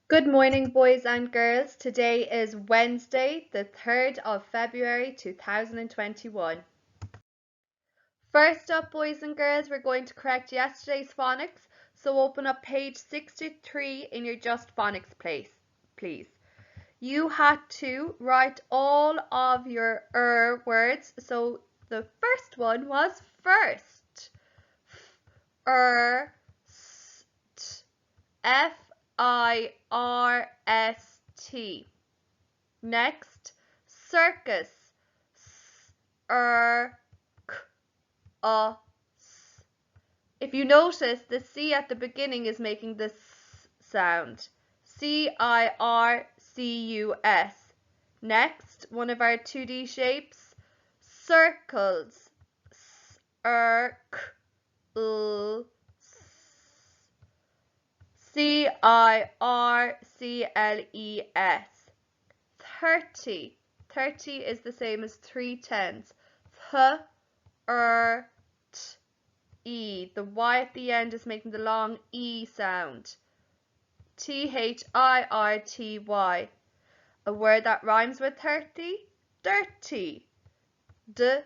Good morning, boys and girls. Today is Wednesday, the 3rd of February 2021. First up, boys and girls, we're going to correct yesterday's phonics, so open up page 63 in your Just Phonics place, please. You had to write all of your words, so the first one was first. First. First. Next, circus. S. If you notice, the C at the beginning is making the S sound. Circus. Next, one of our 2D shapes, circles. Circles. Circles. 30. 30 is the same as 3 tens. E. The Y at the end is making the long E sound. Thirty. A word that rhymes with 30. Dirty. Dirty.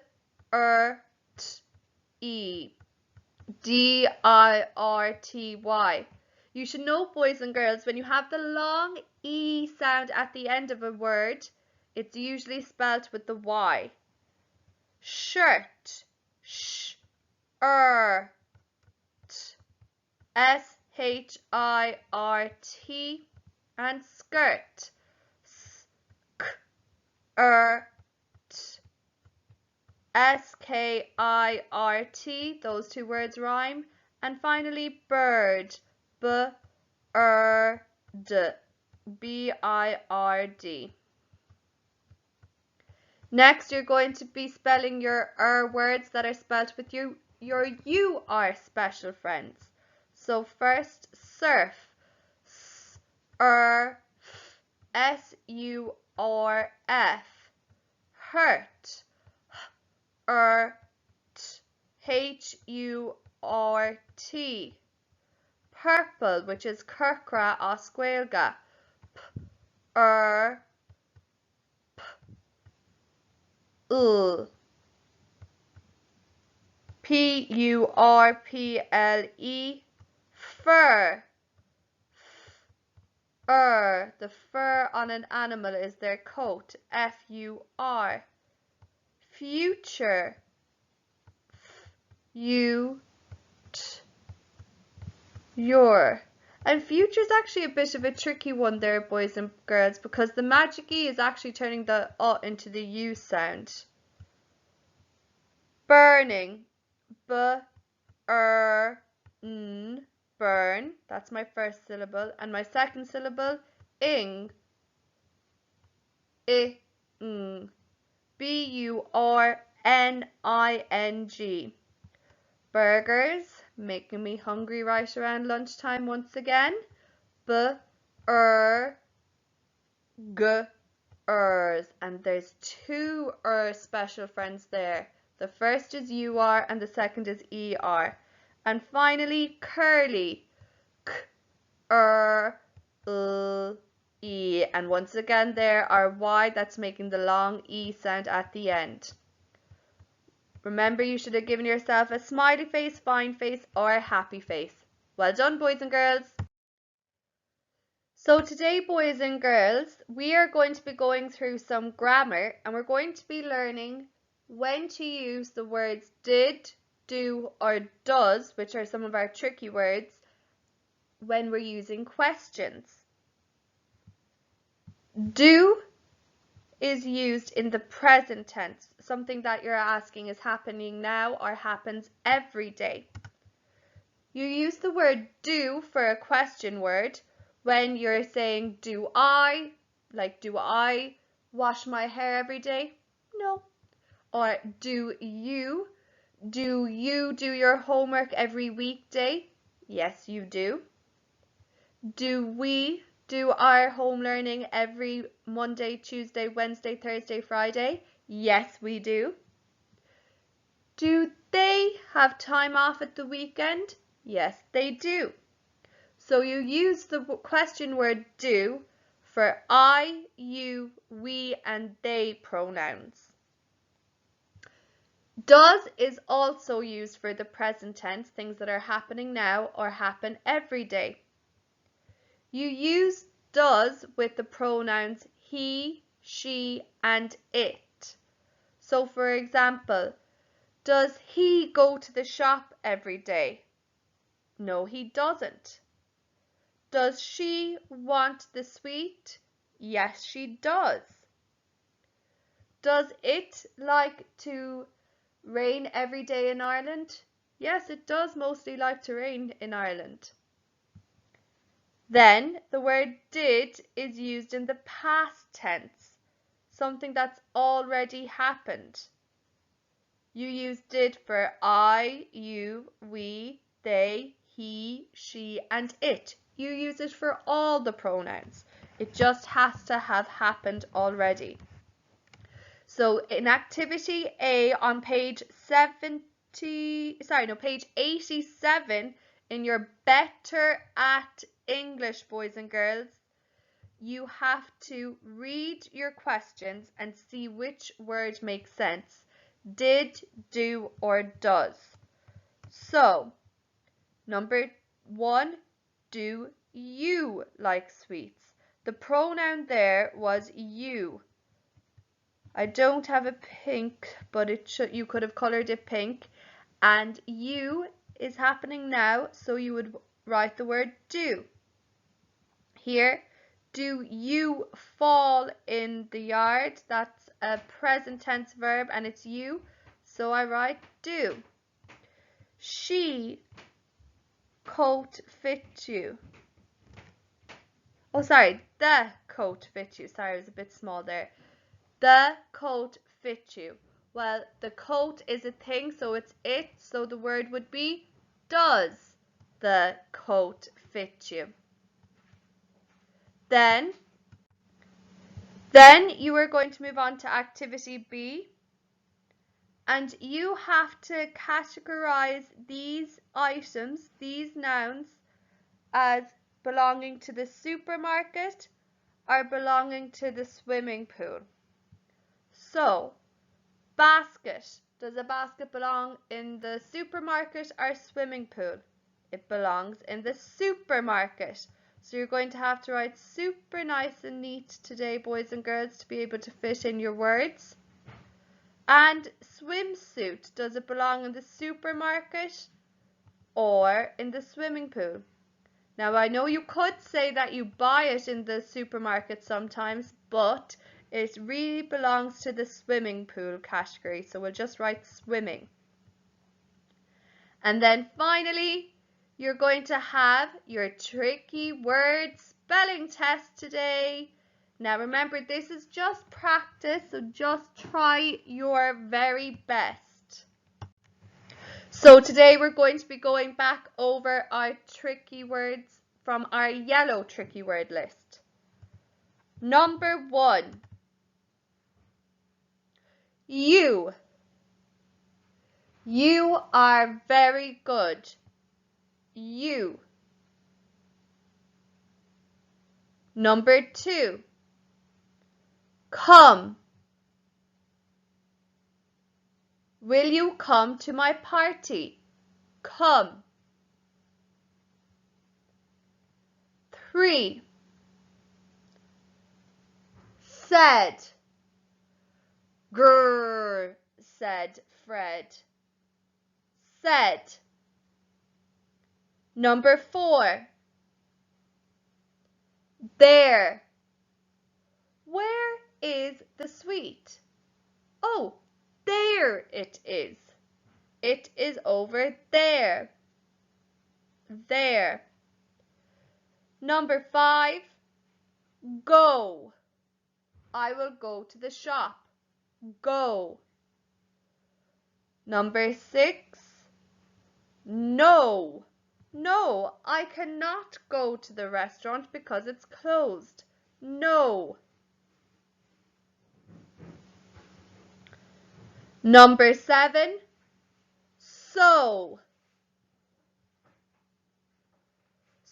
Dirty. You should know, boys and girls, when you have the long E sound at the end of a word, it's usually spelt with the Y. Shirt. Shirt. Shirt. And skirt. Skirt. Skirt. Those two words rhyme. And finally, bird. Bird. Bird. Next, you're going to be spelling your words that are spelled with your you are special friends. So first, surf. Surf. S-U-R-F. Hurt. H-U-R-T. Purple, which is Kirkra Osquelga. Purple. Fur. The fur on an animal is their coat. F-U-R. Future. Your. And future is actually a bit of a tricky one there, boys and girls, because the magic E is actually turning the into the U sound. Burning. Burn. That's my first syllable. And my second syllable, ing. B-U-R-N-I-N-G. Burgers, making me hungry right around lunchtime once again. B-er-g-ers. And there's two special friends there. The first is U-R and the second is E-R. And finally, curly. K-er-l-E. And once again, there are Y that's making the long E sound at the end. Remember, you should have given yourself a smiley face, fine face, or a happy face. Well done, boys and girls. So today, boys and girls, we are going to be going through some grammar, and we're going to be learning when to use the words did, do, or does, which are some of our tricky words, when we're using questions. Do is used in the present tense, something that you're asking is happening now or happens every day. You use the word do for a question word when you're saying do I, like do I wash my hair every day? No. Or do you do your homework every weekday? Yes, you do. Do we do our home learning every Monday, Tuesday, Wednesday, Thursday, Friday? Yes, we do. Do they have time off at the weekend? Yes, they do. So you use the question word do for I, you, we, and they pronouns. Does is also used for the present tense, things that are happening now or happen every day. You use does with the pronouns he, she, and it. So for example, does he go to the shop every day? No, he doesn't. Does she want the sweet? Yes, she does. Does it like to rain every day in Ireland? Yes, it does mostly like to rain in Ireland. Then the word did is used in the past tense, something that's already happened. You use did for I, you, we, they, he, she, and it. You use it for all the pronouns. It just has to have happened already. So in activity A on page 87 in your Better at English, boys and girls, you have to read your questions and see which word makes sense. Did, do, or does. So, number 1, do you like sweets? The pronoun there was you. I don't have a pink, but you could have colored it pink. And you is happening now, so you would write the word do. Here, do you fall in the yard? That's a present tense verb and it's you, so I write do. She coat fit you. Oh, sorry, the coat fit you. Sorry, it was a bit small there. The coat fit you. Well, the coat is a thing, so it's it, so the word would be does the coat fit you? Then you are going to move on to activity B, and you have to categorize these items, these nouns, as belonging to the supermarket or belonging to the swimming pool. So, basket. Does a basket belong in the supermarket or swimming pool? It belongs in the supermarket. So you're going to have to write super nice and neat today, boys and girls, to be able to fit in your words. And swimsuit. Does it belong in the supermarket or in the swimming pool? Now, I know you could say that you buy it in the supermarket sometimes, but it really belongs to the swimming pool category, so we'll just write swimming. And then finally, you're going to have your tricky word spelling test today. Now remember, this is just practice, so just try your very best. So today we're going to be going back over our tricky words from our yellow tricky word list. Number 1, you. You are very good. You. Number 2, come. Will you come to my party? Come. 3, said. Grrr, said Fred. Said. Number 4, there. Where is the sweet? Oh, there it is. It is over there. There. Number 5, go. I will go to the shop. Go. Number 6, no. No, I cannot go to the restaurant because it's closed. No. Number 7, so.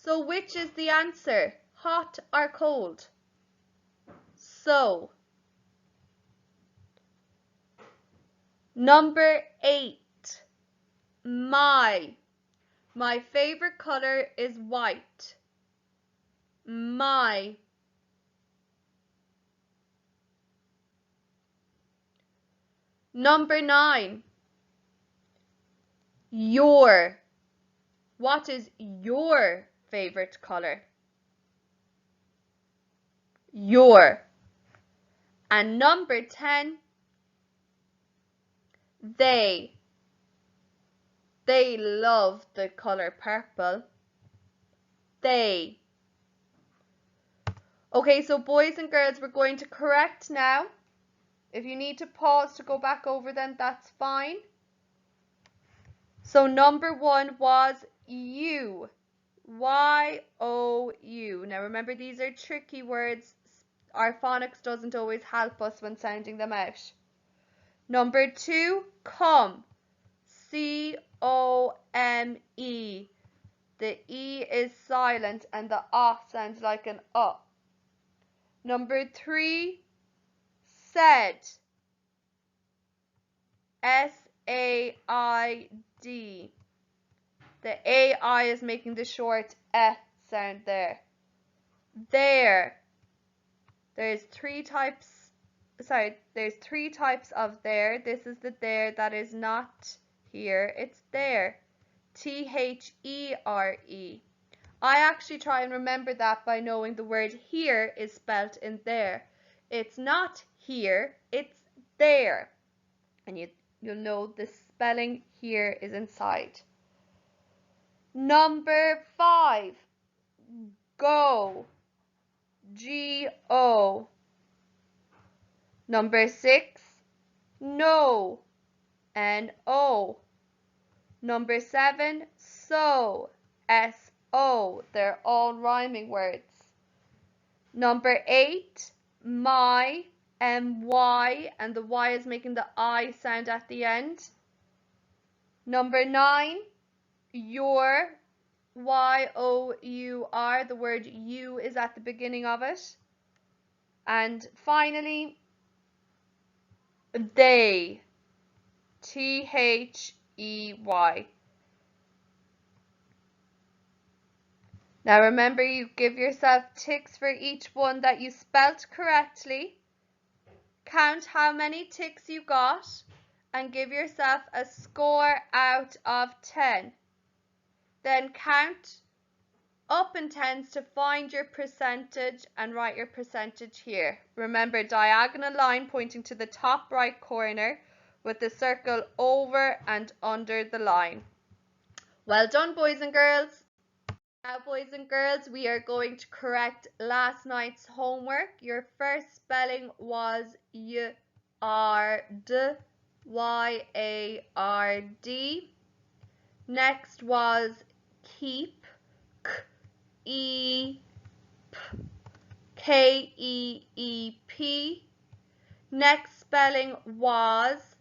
So which is the answer? Hot or cold? So. Number 8. My favorite color is white. My. Number 9. Your. What is your favorite color? Your. And number 10. They. They love the color purple. They. Okay, so boys and girls, we're going to correct now. If you need to pause to go back over them, that's fine. So number 1 was you. Y-O-U. Now remember, these are tricky words. Our phonics doesn't always help us when sounding them out. Number 2, come. C-O-M-E. The E is silent and the sounds like an Number 3, said. S-A-I-D. The A-I is making the short sound there. There. There's three types of there. This is the there that is not here. It's there. T-H-E-R-E. I actually try and remember that by knowing the word here is spelt in there. It's not here, it's there. And you'll know the spelling here is inside. Number 5, go. G-O. Number 6, no. N-O. Number 7, so. S-O. They're all rhyming words. Number 8, my. M-Y. And the Y is making the I sound at the end. Number 9, your. Y-O-U-R. The word you is at the beginning of it. And finally, they. T-H-E-Y. Now remember, you give yourself ticks for each one that you spelt correctly. Count how many ticks you got and give yourself a score out of 10. Then count up in tens to find your percentage and write your percentage here. Remember, diagonal line pointing to the top right corner with the circle over and under the line. Well done, boys and girls. Now, boys and girls, we are going to correct last night's homework. Your first spelling was y-a-r-d, Y-A-R-D. Next was keep, K-E-P, K-E-E-P. Next spelling was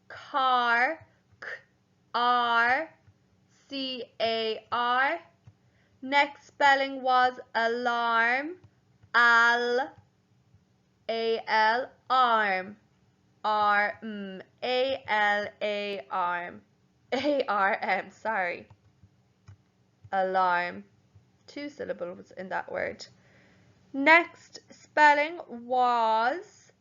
car, K-R-C-A-R. Next spelling was alarm, A-L, arm, A-L-A-R-M, A-R-M, sorry. Alarm. 2 syllables in that word. Next spelling was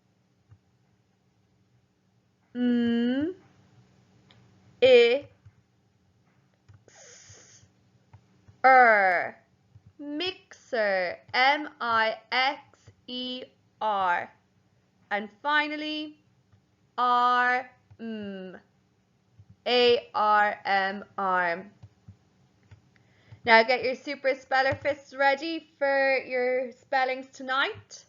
mixer, M-I-X-E-R. And finally, arm, A-R-M, arm. Now get your super speller fists ready for your spellings tonight.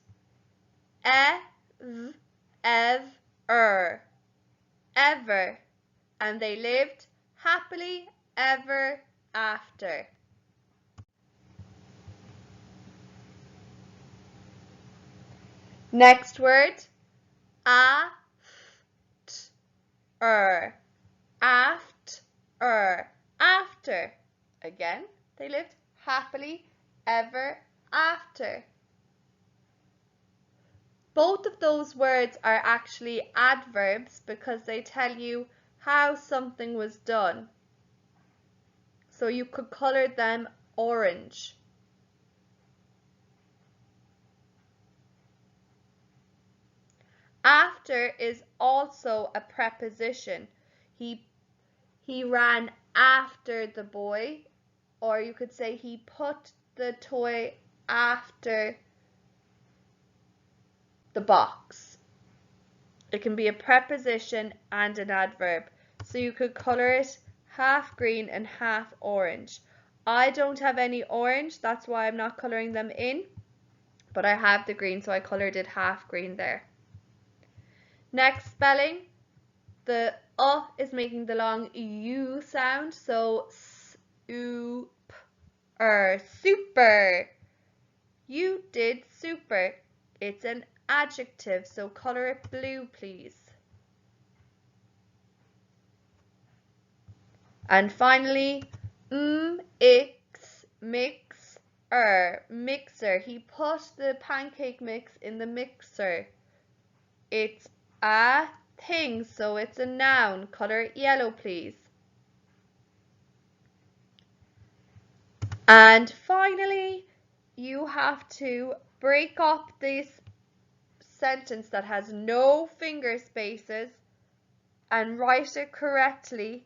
Ever. And they lived happily ever after. Next word, after. After. Again, they lived happily ever after. Both of those words are actually adverbs because they tell you how something was done. So you could color them orange. After is also a preposition. He ran after the boy, or you could say he put the toy after the box. It can be a preposition and an adverb. So you could color it half green and half orange. I don't have any orange, that's why I'm not coloring them in, but I have the green, so I colored it half green there. Next spelling, the is making the long U sound, so super. You did super. It's an adjective, so color it blue, please. And finally, mixer. He put the pancake mix in the mixer. It's a thing, so it's a noun. Color it yellow, please. And finally, you have to break up this sentence that has no finger spaces and write it correctly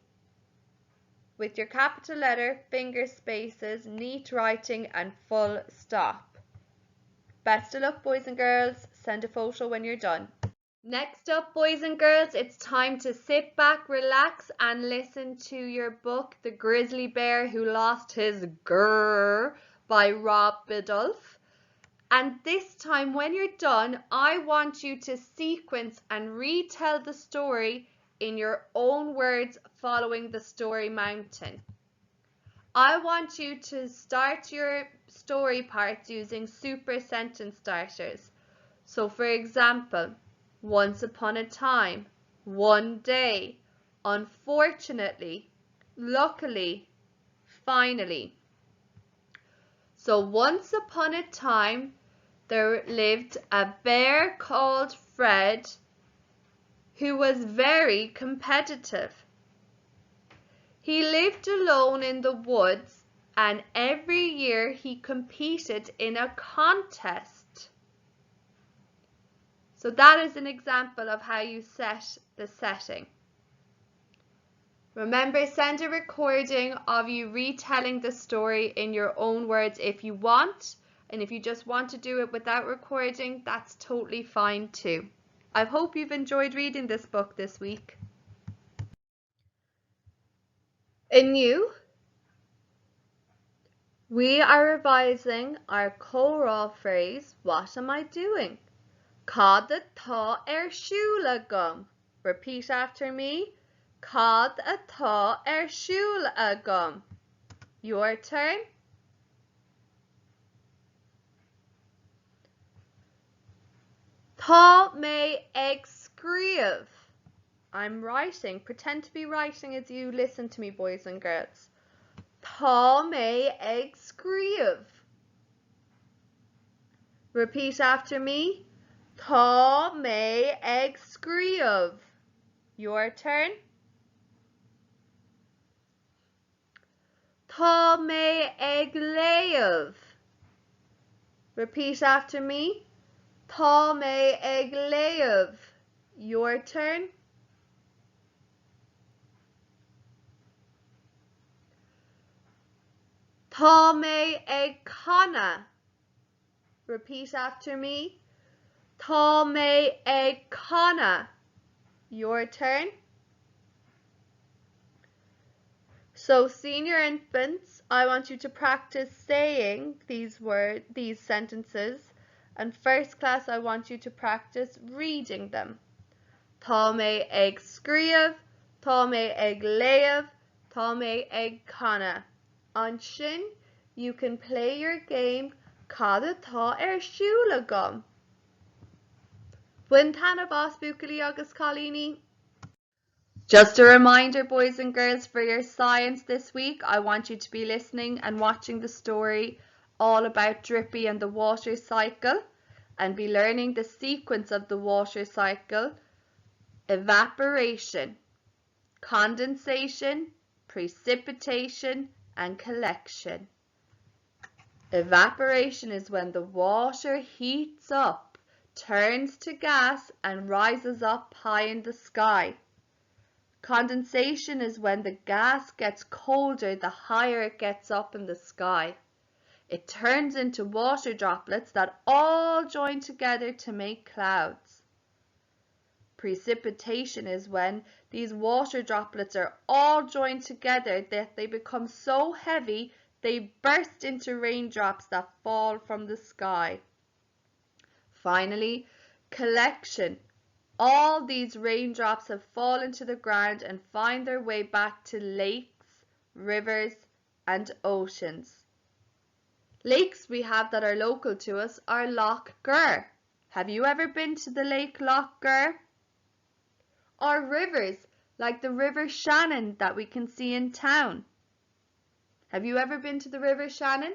with your capital letter, finger spaces, neat writing and full stop. Best of luck, boys and girls. Send a photo when you're done. Next up, boys and girls, it's time to sit back, relax and listen to your book, The Grizzly Bear Who Lost His Grrr by Rob Biddulph. And this time when you're done, I want you to sequence and retell the story in your own words following the story mountain. I want you to start your story parts using super sentence starters. So for example, once upon a time, one day, unfortunately, luckily, finally. So once upon a time, there lived a bear called Fred who was very competitive. He lived alone in the woods and every year he competed in a contest. So that is an example of how you set the setting. Remember, send a recording of you retelling the story in your own words if you want, and if you just want to do it without recording, that's totally fine too. I hope you've enjoyed reading this book this week. Anew, we are revising our co-raw phrase, what am I doing? Cad atá siúl agam. Repeat after me. Cad atá siúl agam. Your turn. Tá mé ag scríobh. I'm writing. Pretend to be writing as you listen to me, boys and girls. Tá mé ag scríobh. Repeat after me. Tá mé ag scríobh. Your turn. Tá mé ag léamh. Repeat after me. Tá mé ag léamh. Your turn. Tá mé ag canna. Repeat after me. Tá mé ag canna. Your turn. So senior infants, I want you to practice saying these sentences, and first class I want you to practice reading them. Tá mé ag scríobh, tá mé ag léamh, tá mé ag canna. On sin, you can play your game Cad atá siúl agam. Buin tanna bás buacailí agus cálíní. Just a reminder, boys and girls, for your science this week, I want you to be listening and watching the story all about Drippy and the water cycle, and be learning the sequence of the water cycle: evaporation, condensation, precipitation, and collection. Evaporation is when the water heats up, turns to gas, and rises up high in the sky. Condensation is when the gas gets colder the higher it gets up in the sky. It turns into water droplets that all join together to make clouds. Precipitation is when these water droplets are all joined together that they become so heavy they burst into raindrops that fall from the sky. Finally, collection. All these raindrops have fallen to the ground and find their way back to lakes, rivers, and oceans. Lakes we have that are local to us are Lough Ger. Have you ever been to the lake Lough Ger? Or rivers like the River Shannon that we can see in town. Have you ever been to the River Shannon?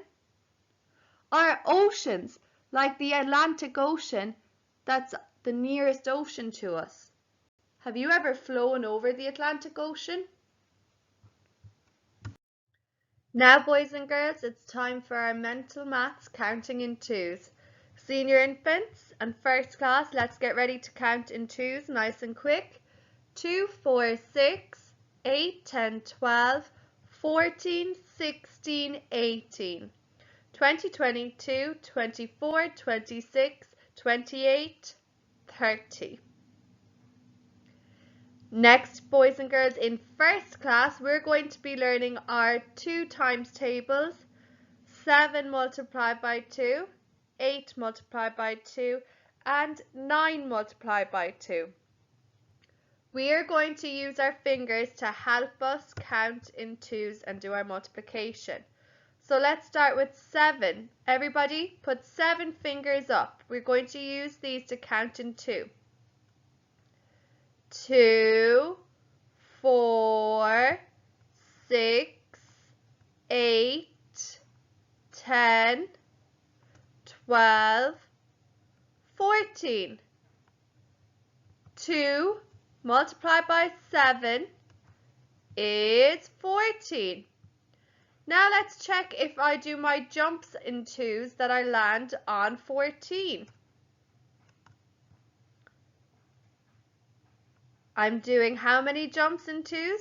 Or oceans like the Atlantic Ocean, that's the nearest ocean to us. Have you ever flown over the Atlantic Ocean? Now, boys and girls, it's time for our mental maths counting in twos. Senior infants and first class, let's get ready to count in twos nice and quick. 2, 4, 6, 8, 10, 12, 14, 16, 18, 20, 22, 24, 26, 28, 30. Next, boys and girls, in first class, we're going to be learning our 2 times tables: 7 multiplied by 2, 8 multiplied by 2, and 9 multiplied by 2. We are going to use our fingers to help us count in twos and do our multiplication. So let's start with 7. Everybody put 7 fingers up. We're going to use these to count in 2. 2, 4, 6, 8, 10, 12, 14. 2 multiplied by 7 is 14. Now let's check if I do my jumps in twos that I land on 14. I'm doing how many jumps in twos?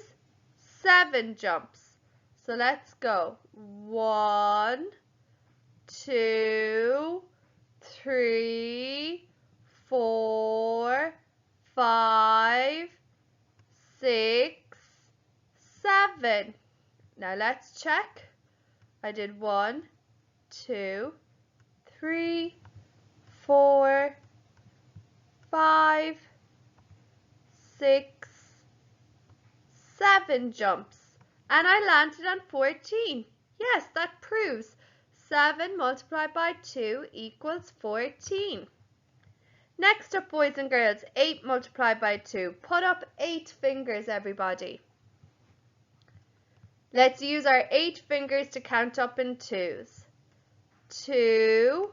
7 jumps. So let's go. 1, 2, 3, 4, 5, 6, 7. Now let's check. I did 1, 2, 3, 4, 5, 6, 7 jumps, and I landed on 14. Yes, that proves 7 multiplied by 2 equals 14. Next up, boys and girls, 8 multiplied by 2. Put up 8 fingers, everybody. Let's use our 8 fingers to count up in twos. 2,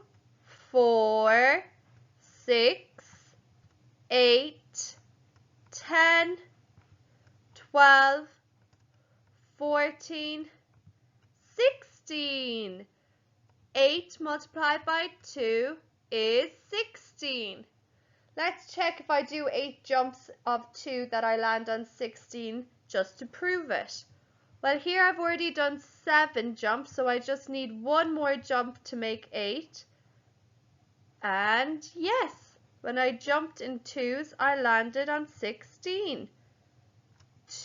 4, 6, 8, 10, 12, 14, 16. 8 multiplied by 2 is 16. Let's check if I do 8 jumps of 2 that I land on 16 just to prove it. Well, here I've already done 7 jumps, so I just need 1 more jump to make 8. And yes, when I jumped in twos, I landed on 16.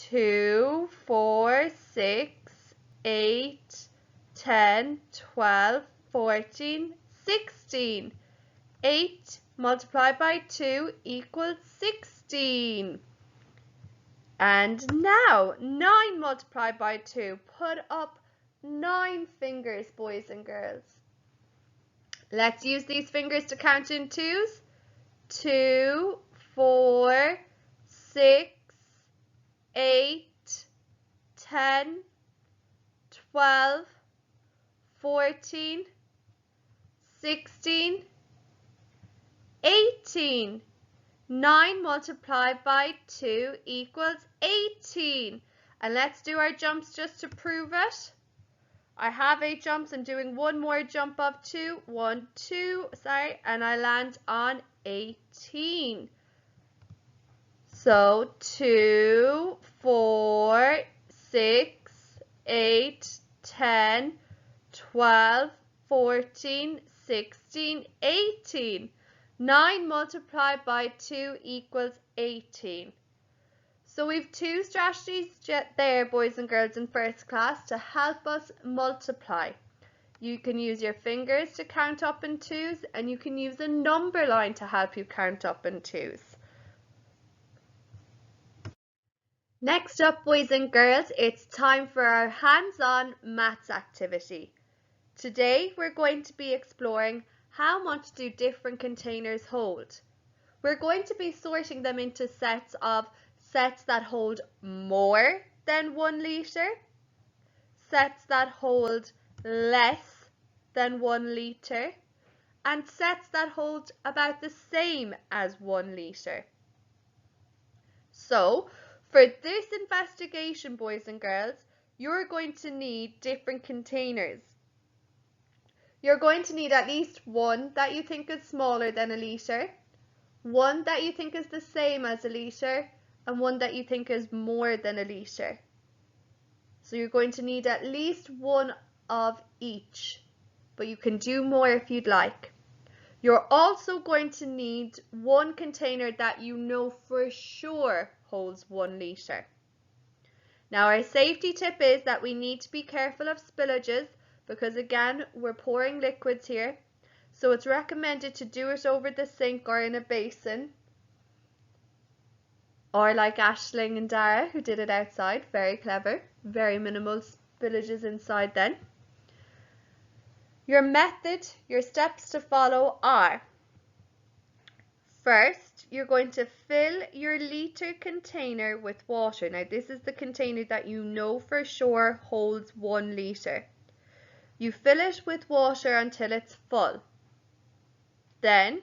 2, 4, 6, 8, 10, 12, 14, 16. 8 multiplied by 2 equals 16. And now, 9 multiplied by 2. Put up 9 fingers, boys and girls. Let's use these fingers to count in twos. 2, 4, 6, 8, 10, 12, 14, 16, 18. 9 multiplied by 2 equals 18. And let's do our jumps just to prove it. I have 8 jumps. I'm doing one more jump of 2. 1, 2, sorry, and I land on 18. So 2, 4, 6, 8, 10, 12, 14, 16, 18. 9 multiplied by 2 equals 18. So we've 2 strategies there, boys and girls, in first class to help us multiply. You can use your fingers to count up in twos, and you can use a number line to help you count up in twos. Next up, boys and girls, it's time for our hands-on maths activity. Today we're going to be exploring how much do different containers hold. We're going to be sorting them into sets that hold more than 1 litre, sets that hold less than 1 litre, and sets that hold about the same as 1 litre. So, for this investigation, boys and girls, you're going to need different containers. You're going to need at least one that you think is smaller than a litre, one that you think is the same as a litre, and one that you think is more than a litre. So you're going to need at least one of each, but you can do more if you'd like. You're also going to need one container that you know for sure holds 1 litre. Now our safety tip is that we need to be careful of spillages because again we're pouring liquids here, so it's recommended to do it over the sink or in a basin, or like Aisling and Dara who did it outside. Very clever, very minimal spillages inside then. Your method, your steps to follow are: first, you're going to fill your litre container with water. Now this is the container that you know for sure holds 1 litre. You fill it with water until it's full. Then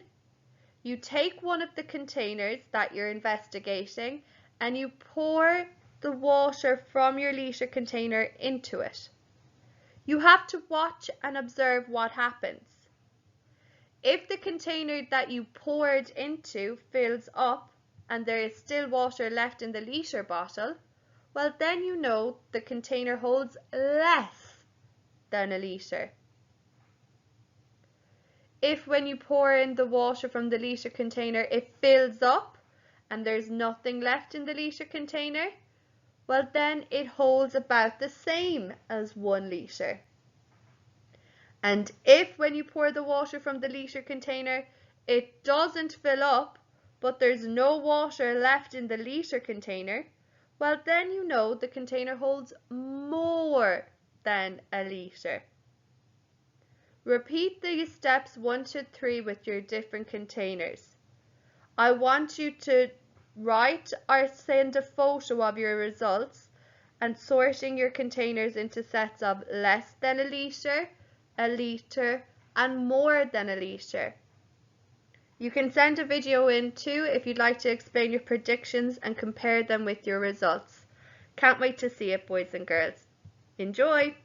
you take one of the containers that you're investigating and you pour the water from your litre container into it. You have to watch and observe what happens. If the container that you poured into fills up and there is still water left in the litre bottle, well then you know the container holds less than a litre. If when you pour in the water from the litre container it fills up and there's nothing left in the litre container, well then it holds about the same as 1 litre. And if when you pour the water from the litre container it doesn't fill up but there's no water left in the litre container, well then you know the container holds more than a litre. Repeat these steps 1 to 3 with your different containers. I want you to write or send a photo of your results and sorting your containers into sets of less than a litre, and more than a litre. You can send a video in too if you'd like to explain your predictions and compare them with your results. Can't wait to see it, boys and girls. Enjoy!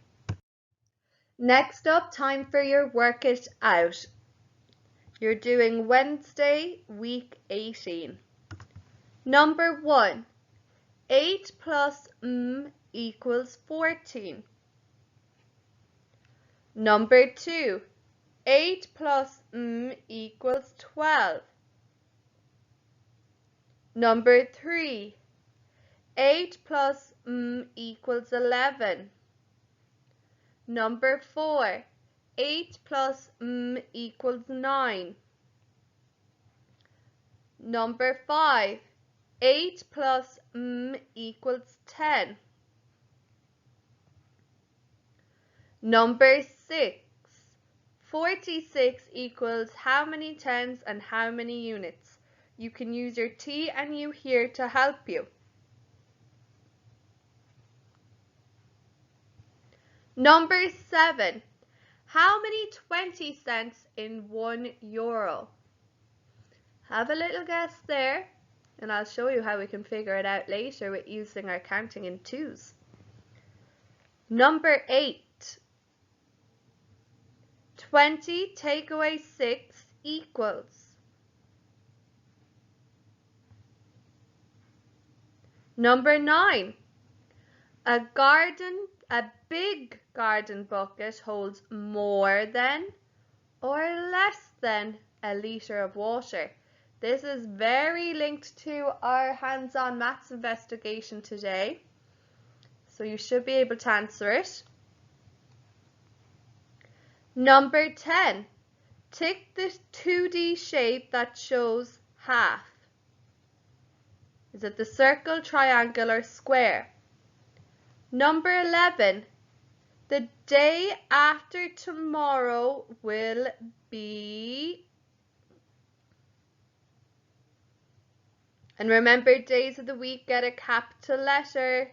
Next up, time for your work it out. You're doing Wednesday, week 18. Number 1, 8 plus equals 14. Number 2, 8 plus equals 12. Number 3, 8 plus equals 11. Number 4, 8 plus equals 9. Number 5, 8 plus equals 10. Number 6, 46 equals how many tens and how many units? You can use your T and U here to help you. Number 7. How many 20 cents in €1? Have a little guess there, and I'll show you how we can figure it out later with using our counting in twos. Number 8. 20 take away 6 equals. Number 9. A big garden bucket holds more than or less than a litre of water. This is very linked to our hands-on maths investigation today, so you should be able to answer it. Number 10. Tick the 2D shape that shows half. Is it the circle, triangle, or square? Number 11. The day after tomorrow will be. And remember, days of the week get a capital letter.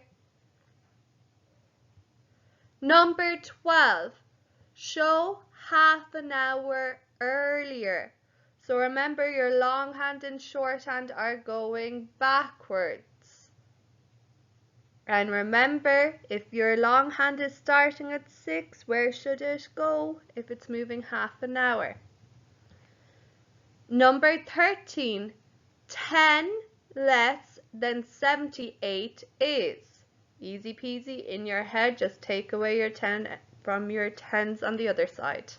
Number 12. Show half an hour earlier. So remember, your longhand and shorthand are going backwards. And remember, if your longhand is starting at 6, where should it go if it's moving half an hour? Number 13. 10 less than 78 is. Easy peasy in your head, just take away your 10 from your 10s on the other side.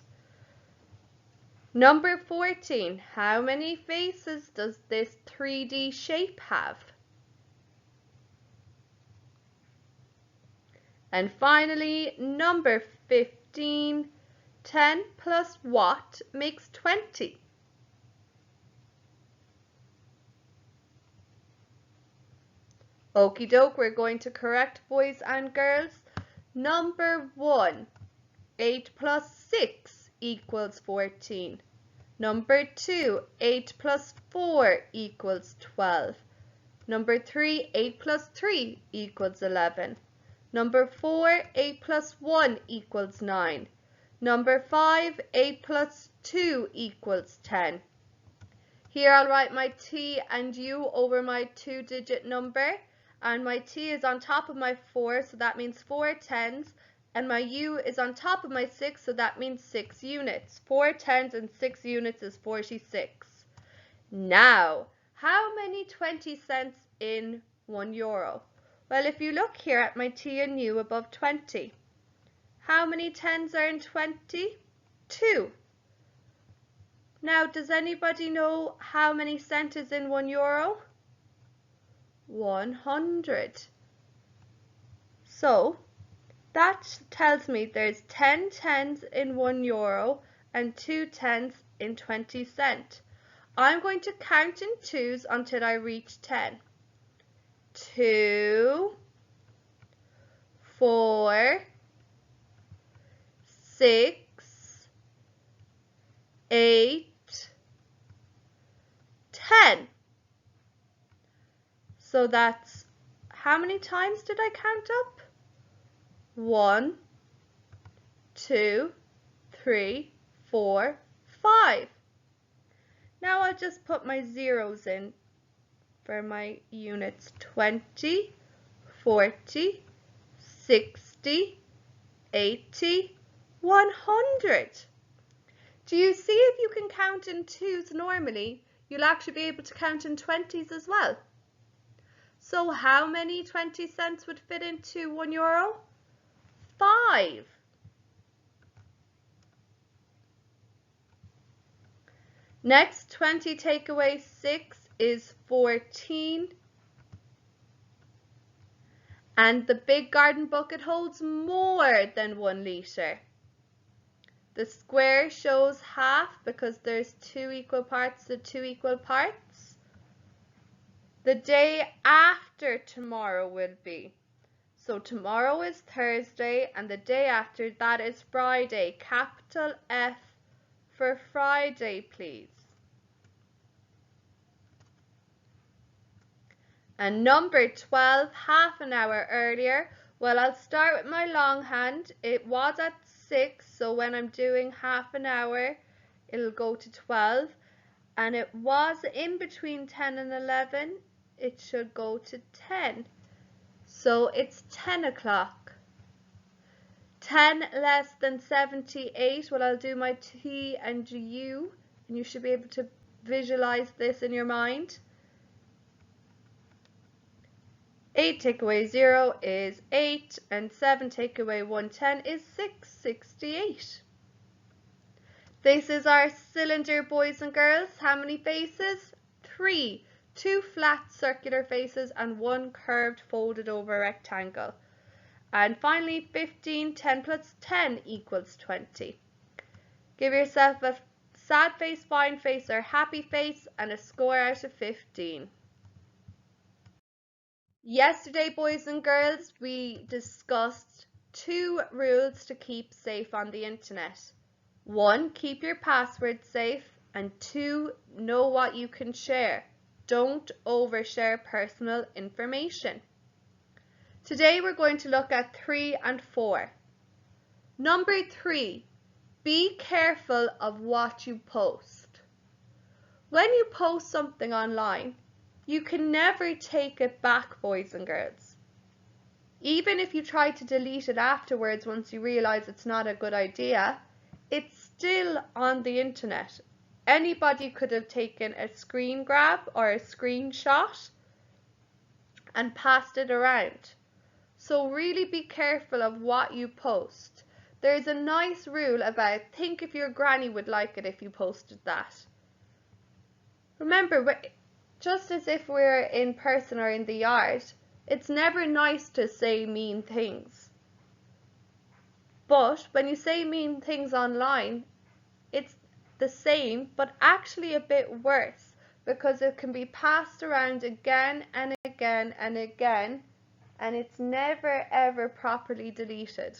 Number 14. How many faces does this 3D shape have? And finally, number 15. 10 plus what makes 20? Okie doke, we're going to correct, boys and girls. Number 1. 8 plus 6 equals 14. Number 2. 8 plus 4 equals 12. Number 3. 8 plus 3 equals 11. Number 4. 8 plus 1 equals 9. Number 5. 8 plus 2 equals 10. Here I'll write my T and U over my 2-digit number. And my T is on top of my 4, so that means 4 tens. And my U is on top of my 6, so that means 6 units. 4 tens and 6 units is 46. Now, how many 20 cents in €1? Well, if you look here at my T and U above 20, how many tens are in 20? 2. Now, does anybody know how many cents is in €1? 100. So, that tells me there's 10 tens in €1 and 2 tens in 20 cents. I'm going to count in twos until I reach 10. 2, 4, 6, 8, 10. So that's, how many times did I count up? 1, 2, 3, 4, 5. Now I'll just put my zeros in for my units. 20, 40, 60, 80, 100. Do you see if you can count in twos normally, you'll actually be able to count in 20s as well. So how many 20 cents would fit into €1? 5. Next, 20 take away 6 is 14. And the big garden bucket holds more than 1 litre. The square shows half because there's 2 equal parts to 2 equal parts. The day after tomorrow will be. So tomorrow is Thursday and the day after that is Friday. Capital F for Friday, please. And number 12, half an hour earlier. Well, I'll start with my longhand. It was at 6, so when I'm doing half an hour, it'll go to 12. And it was in between 10 and 11. It should go to 10. So it's 10 o'clock. 10 less than 78. Well, I'll do my T and U, and you should be able to visualize this in your mind. 8 take away 0 is 8, and 7 take away 110 is 668. This is our cylinder, boys and girls. How many faces? 3. 2 flat circular faces and 1 curved folded over rectangle. And finally 15, 10 plus 10 equals 20. Give yourself a sad face, fine face or happy face and a score out of 15. Yesterday, boys and girls, we discussed 2 rules to keep safe on the internet. 1, keep your password safe, and 2, know what you can share. Don't overshare personal information. Today we're going to look at 3 and 4. Number 3, be careful of what you post. When you post something online, you can never take it back, boys and girls. Even if you try to delete it afterwards once you realize it's not a good idea, it's still on the internet. Anybody could have taken a screen grab or a screenshot and passed it around. So really be careful of what you post. There's a nice rule about think if your granny would like it if you posted that. Remember, just as if we're in person or in the yard, it's never nice to say mean things. But when you say mean things online, it's the same, but actually a bit worse, because it can be passed around again and again and again, and it's never ever properly deleted.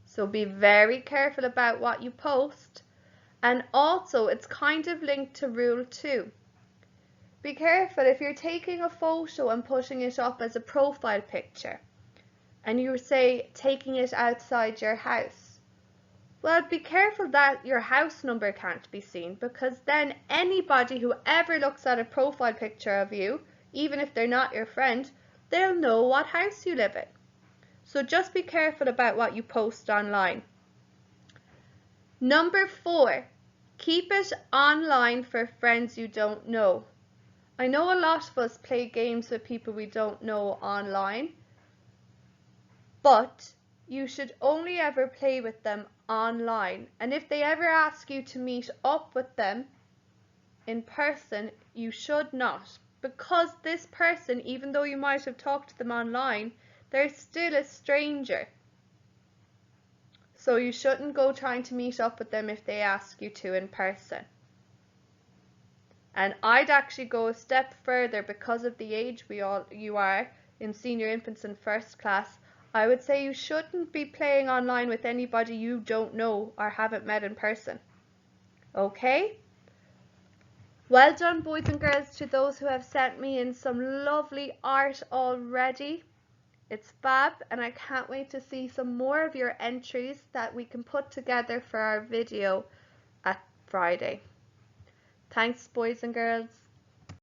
So be very careful about what you post. And also, it's kind of linked to rule 2. Be careful if you're taking a photo and putting it up as a profile picture, and you say taking it outside your house. Well, be careful that your house number can't be seen, because then anybody who ever looks at a profile picture of you, even if they're not your friend, they'll know what house you live in. So just be careful about what you post online. Number 4, keep it online for friends you don't know. I know a lot of us play games with people we don't know online, but you should only ever play with them online. And if they ever ask you to meet up with them in person, you should not, because this person, even though you might have talked to them online, they're still a stranger. So you shouldn't go trying to meet up with them if they ask you to in person. And I'd actually go a step further, because of the age you are in senior infants and first class. I would say you shouldn't be playing online with anybody you don't know or haven't met in person. Okay? Well done, boys and girls, to those who have sent me in some lovely art already. It's fab, and I can't wait to see some more of your entries that we can put together for our video at Friday. Thanks, boys and girls.